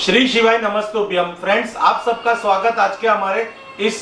श्री शिवाय नमस्तुभ्यम। फ्रेंड्स, आप सबका स्वागत आज के हमारे इस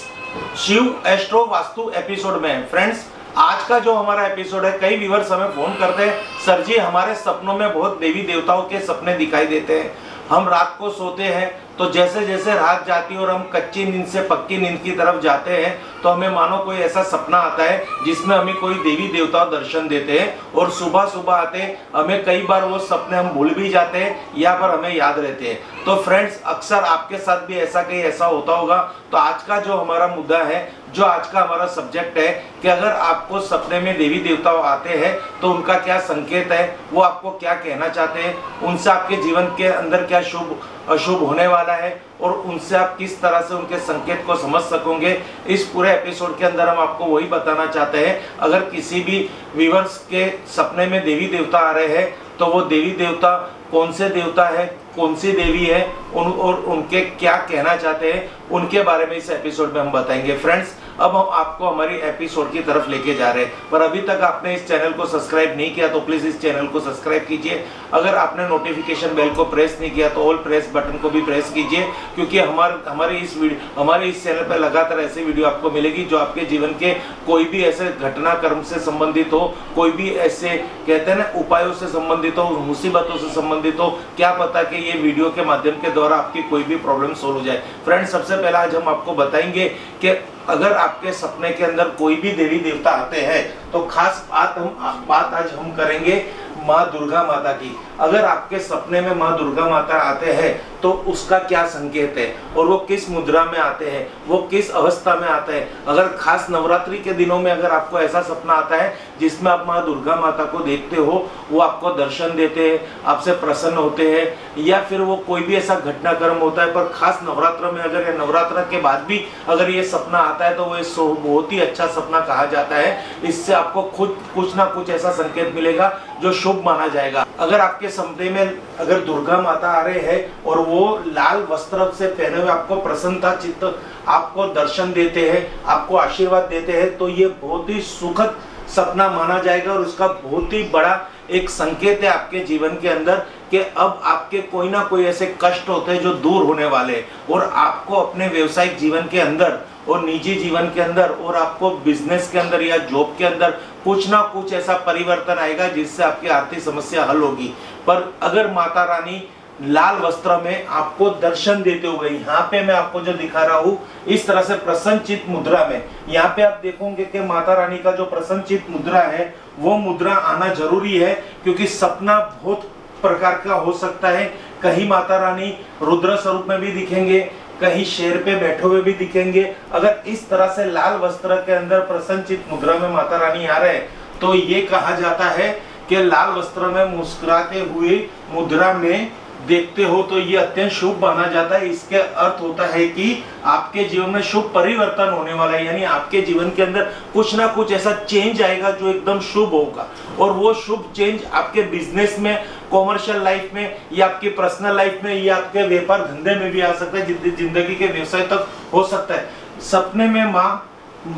शिव एस्ट्रो वास्तु एपिसोड में। फ्रेंड्स, आज का जो हमारा एपिसोड है, कई व्यूअर्स हमें फोन करते हैं, सर जी हमारे सपनों में बहुत देवी देवताओं के सपने दिखाई देते हैं। हम रात को सोते हैं तो जैसे जैसे रात जाती है और हम कच्ची नींद से पक्की नींद की तरफ जाते हैं तो हमें मानो कोई ऐसा सपना आता है जिसमें हमें कोई देवी देवता दर्शन देते हैं और सुबह सुबह आते हैं। हमें कई बार वो सपने हम भूल भी जाते हैं या पर हमें याद रहते हैं। तो फ्रेंड्स, अक्सर आपके साथ भी ऐसा होता होगा। तो आज का जो हमारा मुद्दा है, जो आज का हमारा सब्जेक्ट है कि अगर आपको सपने में देवी देवता आते हैं तो उनका क्या संकेत है, वो आपको क्या कहना चाहते हैं, उनसे आपके जीवन के अंदर क्या शुभ अशुभ होने वाला है और उनसे आप किस तरह से उनके संकेत को समझ सकोगे। इस पूरे एपिसोड के अंदर हम आपको वही बताना चाहते हैं। अगर किसी भी व्यूअर्स के सपने में देवी देवता आ रहे हैं तो वो देवी देवता कौन से देवता है, कौन सी देवी है, और उनके क्या कहना चाहते हैं, उनके बारे में इस एपिसोड में हम बताएंगे। फ्रेंड्स, अब हम आपको हमारी एपिसोड की तरफ लेके जा रहे हैं, पर अभी तक आपने इस चैनल को सब्सक्राइब नहीं किया तो प्लीज इस चैनल को सब्सक्राइब कीजिए। अगर आपने नोटिफिकेशन बेल को प्रेस नहीं किया तो ऑल प्रेस बटन को भी प्रेस कीजिए, क्योंकि हमारे इस चैनल पर लगातार ऐसी वीडियो आपको मिलेगी जो आपके जीवन के कोई भी ऐसे घटनाक्रम से संबंधित हो, कोई भी ऐसे कहते हैं ना उपायों से संबंधित हो, मुसीबतों से संबंधित हो। क्या पता कि ये वीडियो के माध्यम के द्वारा आपकी कोई भी प्रॉब्लम सोल्व हो जाए। फ्रेंड्स, सबसे पहले आज हम आपको बताएंगे कि अगर आपके सपने के अंदर कोई भी देवी देवता आते हैं तो खास बात आज हम करेंगे माँ दुर्गा माता की। अगर आपके सपने में माँ दुर्गा माता आते हैं तो उसका क्या संकेत है और वो किस मुद्रा में आते हैं, वो किस अवस्था में आते हैं। अगर खास नवरात्रि के दिनों में अगर आपको ऐसा सपना आता है जिसमें आप माँ दुर्गा माता को देखते हो, वो आपको दर्शन देते हैं, आपसे प्रसन्न होते हैं, या फिर वो कोई भी ऐसा घटनाक्रम होता है, पर खास नवरात्र में अगर नवरात्र के बाद भी अगर ये सपना आता है तो वो बहुत ही अच्छा सपना कहा जाता है। इससे आपको खुद कुछ ना कुछ ऐसा संकेत मिलेगा जो शुभ माना जाएगा। अगर आपके सपने में अगर दुर्गा माता आ रहे हैं और वो लाल वस्त्र से पहने हुए आपको प्रसन्नता चित्त आपको दर्शन देते हैं, आपको आशीर्वाद देते हैं, तो ये बहुत ही सुखद सपना माना जाएगा और उसका बहुत ही बड़ा एक संकेत है आपके जीवन के अंदर कि अब आपके कोई ना कोई ऐसे कष्ट होते हैं जो दूर होने वाले हैं और आपको अपने व्यवसायिक जीवन के अंदर और निजी जीवन के अंदर और आपको बिजनेस के अंदर या जॉब के अंदर कुछ ना कुछ ऐसा परिवर्तन आएगा जिससे आपकी आर्थिक समस्या हल होगी। पर अगर माता रानी लाल वस्त्र में आपको दर्शन देते हुए, यहाँ पे मैं आपको जो दिखा रहा हूँ इस तरह से प्रसन्नचित मुद्रा में, यहाँ पे आप देखोगे कि माता रानी का जो प्रसन्नचित मुद्रा है वो मुद्रा आना जरूरी है, क्योंकि सपना बहुत प्रकार का हो सकता है। कहीं माता रानी रुद्र स्वरूप में भी दिखेंगे, कहीं शेर पे बैठे हुए भी दिखेंगे। अगर इस तरह से लाल वस्त्र के अंदर प्रसन्नचित मुद्रा में माता रानी आ रहे तो ये कहा जाता है कि लाल वस्त्र में मुस्कुराते हुए मुद्रा में देखते हो तो ये अत्यंत शुभ माना जाता है। इसके अर्थ होता है कि आपके जीवन में शुभ परिवर्तन होने वाला है, यानी आपके जीवन के अंदर कुछ ना कुछ ऐसा चेंज आएगा जो एकदम शुभ होगा। और वो शुभ चेंज आपके बिजनेस में, कॉमर्शियल लाइफ में, या आपकी पर्सनल लाइफ में, या आपके व्यापार धंधे में भी आ सकता है, जिंदगी के व्यवसाय तक हो सकता है। सपने में माँ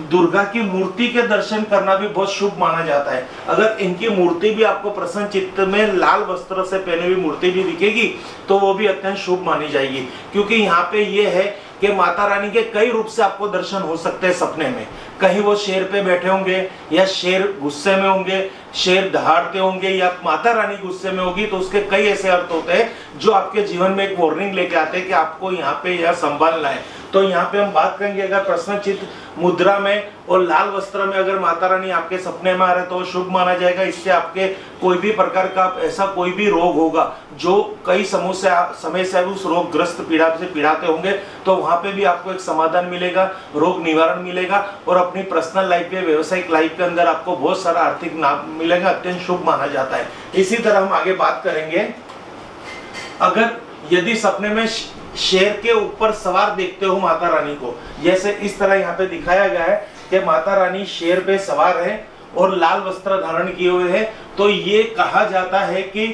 दुर्गा की मूर्ति के दर्शन करना भी बहुत शुभ माना जाता है। अगर इनकी मूर्ति भी आपको प्रसन्न चित्त में लाल वस्त्र से पहने हुई मूर्ति भी दिखेगी तो वो भी अत्यंत शुभ मानी जाएगी, क्योंकि यहाँ पे ये है कि माता रानी के कई रूप से आपको दर्शन हो सकते हैं सपने में। कहीं वो शेर पे बैठे होंगे, या शेर गुस्से में होंगे, शेर दहाड़ते होंगे, या माता रानी गुस्से में होगी, तो उसके कई ऐसे अर्थ होते हैं जो आपके जीवन में एक वार्निंग लेके आते हैं कि आपको यहाँ पे यह संभालना है। तो यहाँ पे हम बात करेंगे, अगर प्रश्नचित मुद्रा में और लाल वस्त्र में अगर माता रानी आपके सपने में आ रहे तो शुभ माना जाएगा। इससे आपके कोई भी प्रकार का ऐसा कोई भी रोग होगा जो कई समय से उस रोगग्रस्त पीड़ा से पीड़ाते होंगे, तो वहां पे भी आपको एक समाधान मिलेगा, रोग निवारण मिलेगा, और अपनी पर्सनल लाइफ में, व्यवसायिक लाइफ के अंदर आपको बहुत सारा आर्थिक लाभ मिलेगा। अत्यंत शुभ माना जाता है। इसी तरह हम आगे बात करेंगे, अगर यदि सपने में शेर के ऊपर सवार देखते हो माता रानी को, जैसे इस तरह यहाँ पे दिखाया गया है कि माता रानी शेर पे सवार है और लाल वस्त्र धारण किए हुए हैं, तो ये कहा जाता है कि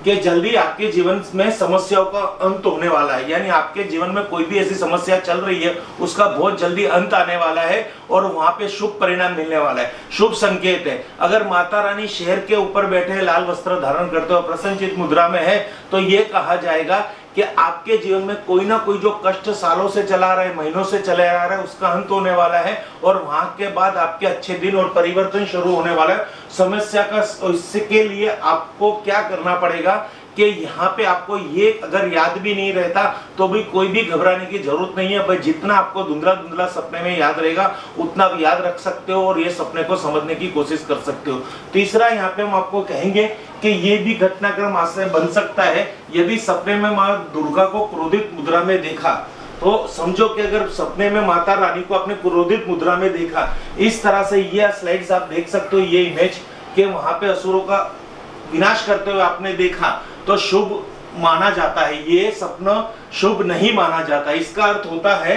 जल्दी आपके जीवन में समस्याओं का अंत होने वाला है। यानी आपके जीवन में कोई भी ऐसी समस्या चल रही है उसका बहुत जल्दी अंत आने वाला है और वहां पे शुभ परिणाम मिलने वाला है, शुभ संकेत है। अगर माता रानी शेर के ऊपर बैठे लाल वस्त्र धारण करते हुए प्रसन्नचित मुद्रा में है तो ये कहा जाएगा कि आपके जीवन में कोई ना कोई जो कष्ट सालों से चला रहा है, महीनों से चले आ रहा है, उसका अंत होने वाला है और वहां के बाद आपके अच्छे दिन और परिवर्तन शुरू होने वाला है। समस्या का इसके लिए आपको क्या करना पड़ेगा कि यहाँ पे आपको ये अगर याद भी नहीं रहता तो भी कोई भी घबराने की जरूरत नहीं है। भाई जितना आपको धुंधला धुंधला सपने में याद रहेगा उतना आप याद रख सकते हो और ये सपने को समझने की कोशिश कर सकते हो। तीसरा यहाँ पे हम आपको कहेंगे कि ये भी घटनाक्रम आश्रय बन सकता है यदि सपने में माँ दुर्गा को क्रोधित मुद्रा में देखा। तो समझो कि अगर सपने में माता रानी को अपने क्रोधित मुद्रा में देखा, इस तरह से ये स्लाइड्स आप देख सकते हो, ये इमेज के वहां पे असुरों का विनाश करते हुए आपने देखा तो शुभ माना जाता है। ये सपना शुभ नहीं माना जाता। इसका अर्थ होता है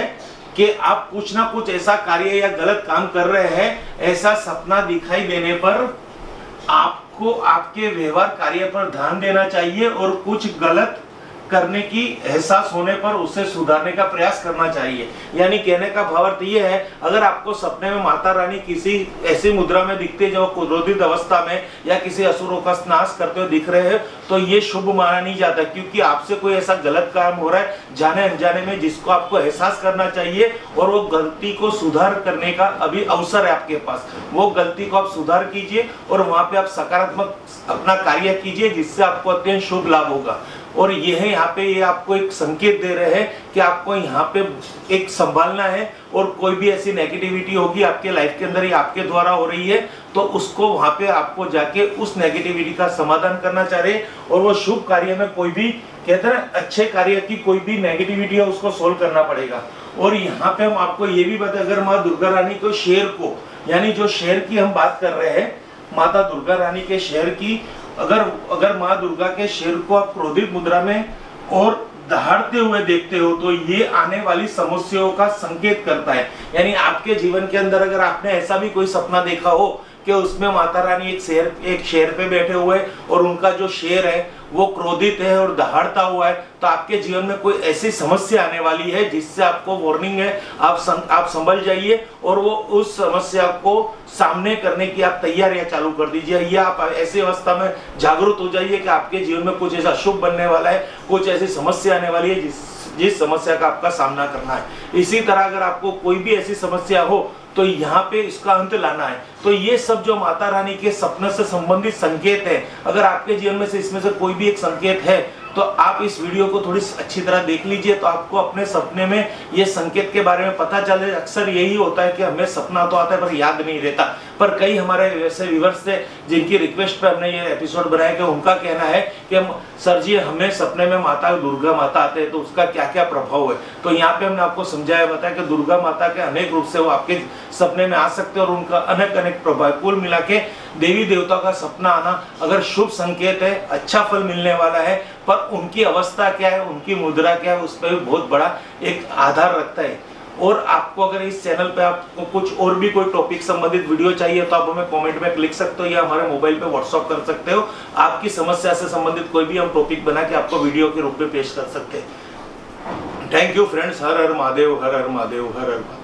कि आप कुछ ना कुछ ऐसा कार्य या गलत काम कर रहे हैं, ऐसा सपना दिखाई देने पर आपको आपके व्यवहार कार्य पर ध्यान देना चाहिए और कुछ गलत करने की एहसास होने पर उसे सुधारने का प्रयास करना चाहिए। यानी कहने का भावार्थ ये है, अगर आपको सपने में माता रानी किसी ऐसी मुद्रा में दिखते जो क्रोधित अवस्था में या किसी असुरों का नाश करते हुए दिख रहे हैं तो ये शुभ माना नहीं जाता, क्योंकि आपसे कोई ऐसा गलत काम हो रहा है जाने अनजाने में जिसको आपको एहसास करना चाहिए और वो गलती को सुधार करने का अभी अवसर है आपके पास। वो गलती को आप सुधार कीजिए और वहां पे आप सकारात्मक अपना कार्य कीजिए जिससे आपको अत्यंत शुभ लाभ होगा। और यह यहाँ पे ये आपको एक संकेत दे रहे हैं कि आपको यहाँ पे एक संभालना है और कोई भी ऐसी नेगेटिविटी होगी आपके लाइफ के अंदर या आपके द्वारा हो रही है तो उसको वहां पे आपको जाके उस नेगेटिविटी का समाधान करना चाहिए और वो शुभ कार्य में कोई भी कहते हैं अच्छे कार्य की कोई भी नेगेटिविटी है उसको सोल्व करना पड़ेगा। और यहाँ पे हम आपको ये भी बताएं, अगर माँ दुर्गा रानी को शेर को, यानी जो शेर की हम बात कर रहे हैं, माता दुर्गा रानी के शेर की, अगर माँ दुर्गा के शेर को आप क्रोधित मुद्रा में और दहाड़ते हुए देखते हो तो ये आने वाली समस्याओं का संकेत करता है। यानी आपके जीवन के अंदर अगर आपने ऐसा भी कोई सपना देखा हो कि उसमें माता रानी एक शेर पे बैठे हुए और उनका जो शेर है वो क्रोधित है और दहाड़ता हुआ है, तो आपके जीवन में कोई ऐसी समस्या आने वाली है जिससे आपको वार्निंग है, आप संभल जाइए और वो उस समस्या को सामने करने की आप तैयारियां चालू कर दीजिए। या आप ऐसी अवस्था में जागरूक हो जाइए कि आपके जीवन में कुछ ऐसा शुभ बनने वाला है, कुछ ऐसी समस्या आने वाली है जिस समस्या का आपका सामना करना है। इसी तरह अगर आपको कोई भी ऐसी समस्या हो तो यहाँ पे इसका अंत लाना है। तो ये सब जो माता रानी के सपने से संबंधित संकेत है, अगर आपके जीवन में से इसमें से कोई भी एक संकेत है तो आप इस वीडियो को थोड़ी अच्छी तरह देख लीजिए तो आपको अपने सपने में ये संकेत के बारे में पता चले। अक्सर यही होता है कि हमें सपना तो आता है पर याद नहीं रहता। पर कई हमारे वैसे व्यूअर्स थे जिनकी रिक्वेस्ट पे हमने ये एपिसोड बनाया कि उनका कहना है कि हम सर जी हमें सपने में माता दुर्गा माता आते हैं तो उसका क्या क्या प्रभाव है। तो यहाँ पे हमने आपको समझाया बताया कि दुर्गा माता के अनेक रूप से वो आपके सपने में आ सकते हैं और उनका अनेक प्रभाव कुल मिला के देवी देवता का सपना आना अगर शुभ संकेत है, अच्छा फल मिलने वाला है, पर उनकी अवस्था क्या है, उनकी मुद्रा क्या है, उस पर भी बहुत बड़ा एक आधार रखता है। और आपको अगर इस चैनल पे आपको कुछ और भी कोई टॉपिक संबंधित वीडियो चाहिए तो आप हमें कमेंट में लिख सकते हो या हमारे मोबाइल पे व्हाट्सअप कर सकते हो। आपकी समस्या से संबंधित कोई भी हम टॉपिक बना के आपको वीडियो के रूप में पेश कर सकते हैं। Thank you friends. Her her Mahadev, her her Mahadev, her her Mahadev.